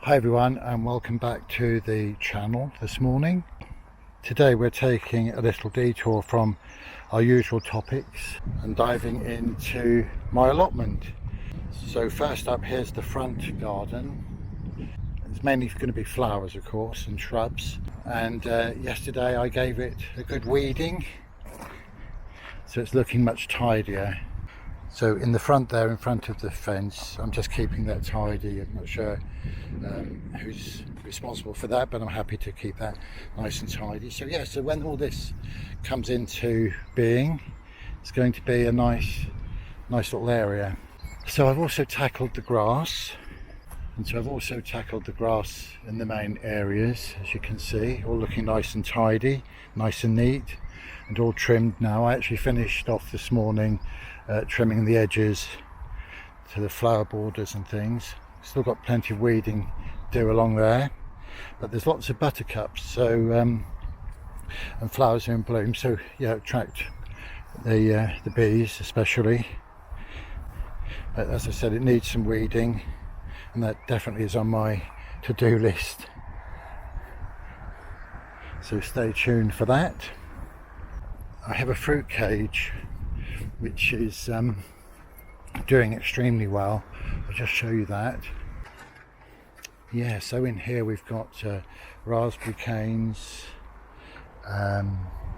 Hi everyone, and welcome back to the channel this morning. Today we're taking a little detour from our usual topics and diving into my allotment. So first up, here's the front garden. It's mainly going to be flowers, of course, and shrubs. And yesterday I gave it a good weeding, so it's looking much tidier. So in the front there, in front of the fence, I'm just keeping that tidy. I'm not sure who's responsible for that, but I'm happy to keep that nice and tidy. So yeah, so when all this comes into being, it's going to be a nice little area. So I've also tackled the grass. And so I've also tackled the grass in the main areas, as you can see, all looking nice and tidy, nice and neat, and all trimmed now. I actually finished off this morning trimming the edges to the flower borders and things. Still got plenty of weeding to do along there, but there's lots of buttercups, so and flowers are in bloom, so yeah, attract the bees especially. But as I said, it needs some weeding, and that definitely is on my to-do list, so stay tuned for that. I have a fruit cage which is doing extremely well. I'll just show you that. Yeah, so in here we've got raspberry canes,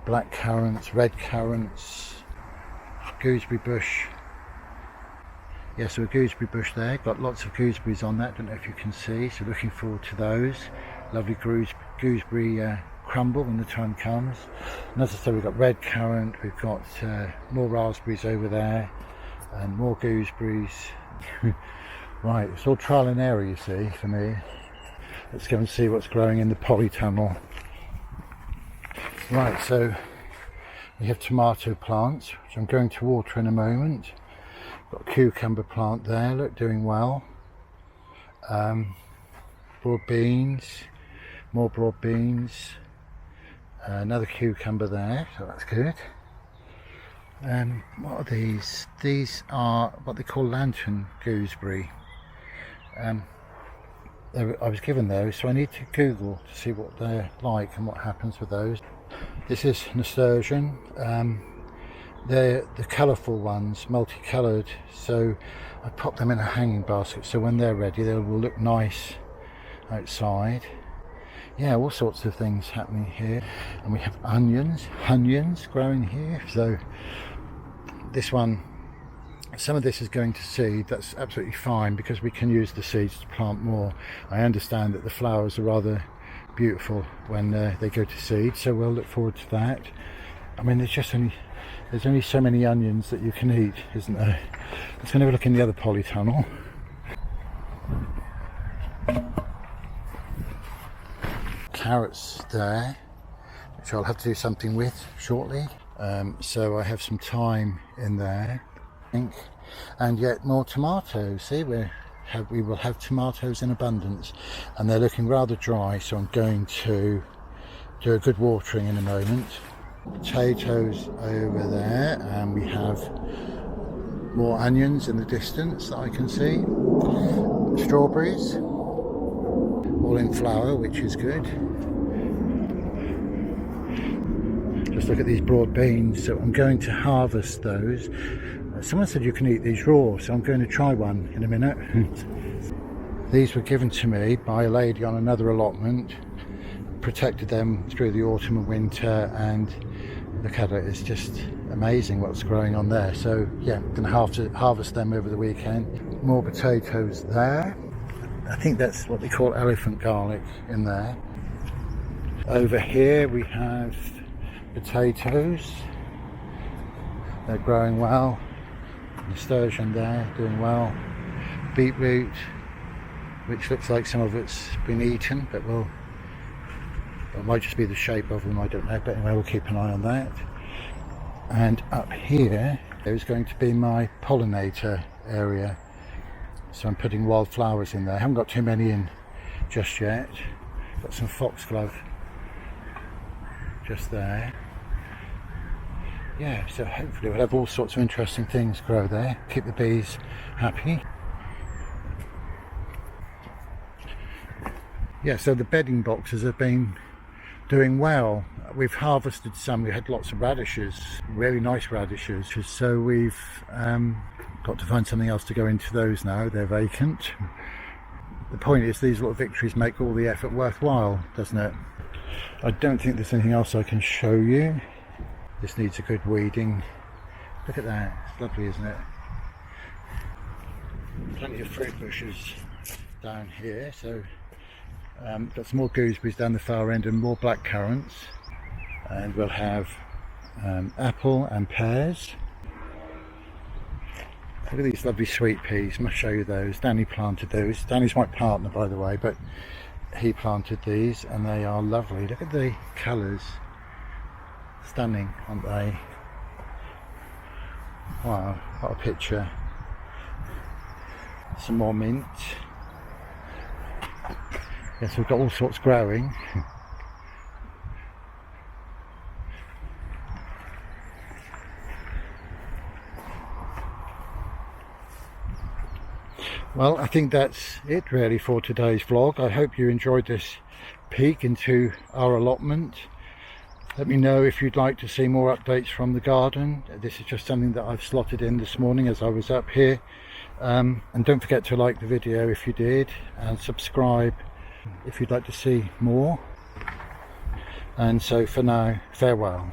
black currants, red currants, gooseberry bush. Yeah, so a gooseberry bush there, got lots of gooseberries on that, don't know if you can see, so looking forward to those. Lovely gooseberry crumble when the time comes. And as I said, we've got red currant, we've got more raspberries over there, and more gooseberries. Right, it's all trial and error, you see, for me. Let's go and see what's growing in the polytunnel. Right, so we have tomato plants, which I'm going to water in a moment. Got a cucumber plant there, look, doing well. Broad beans, more broad beans. Another cucumber there, so that's good. What are these? These are what they call lantern gooseberry. I was given those, so I need to Google to see what they're like and what happens with those. This is nasturtium. They're the colourful ones, multicoloured, so I pop them in a hanging basket, so when they're ready they will look nice outside. Yeah, all sorts of things happening here. And we have onions growing here. So this one, some of this is going to seed. That's absolutely fine because we can use the seeds to plant more. I understand that the flowers are rather beautiful when they go to seed, so we'll look forward to that. I mean, there's only so many onions that you can eat, isn't there? Let's go and have a look in the other polytunnel. Carrots there, which I'll have to do something with shortly, so I have some time in there, I think. And yet more tomatoes. See, we will have tomatoes in abundance, and they're looking rather dry, so I'm going to do a good watering in a moment. Potatoes over there, and we have more onions in the distance that I can see. Strawberries, all in flower, which is good. Just look at these broad beans, so I'm going to harvest those. Someone said you can eat these raw, so I'm going to try one in a minute. These were given to me by a lady on another allotment. Protected them through the autumn and winter, and look at it, it's just amazing what's growing on there. So yeah, I'm going to have to harvest them over the weekend. More potatoes there. I think that's what they call elephant garlic in there. Over here we have potatoes. They're growing well. Nasturtium there, doing well. Beetroot, which looks like some of it's been eaten, but it might just be the shape of them, I don't know, but anyway, we'll keep an eye on that. And up here, there's going to be my pollinator area. So I'm putting wildflowers in there. I haven't got too many in just yet. Got some foxglove just there. Yeah, so hopefully we'll have all sorts of interesting things grow there. Keep the bees happy. yeah, so the bedding boxes have been doing well. We've harvested some. We had lots of radishes, really nice radishes, so we've got to find something else to go into those now. They're vacant. The point is, these little victories make all the effort worthwhile, doesn't it? I don't think there's anything else I can show you. This needs a good weeding. Look at that, it's lovely, isn't it? Plenty of fruit bushes down here, so got some more gooseberries down the far end and more black currants, and we'll have apple and pears. Look at these lovely sweet peas. I must show you those. Danny planted those. Danny's my partner, by the way, but he planted these and they are lovely. Look at the colours. Stunning, aren't they? Wow, what a picture. Some more mint. Yes, we've got all sorts growing. Well, I think that's it really for today's vlog. I hope you enjoyed this peek into our allotment. Let me know if you'd like to see more updates from the garden. This is just something that I've slotted in this morning as I was up here. And don't forget to like the video if you did, and subscribe if you'd like to see more. And so for now, farewell.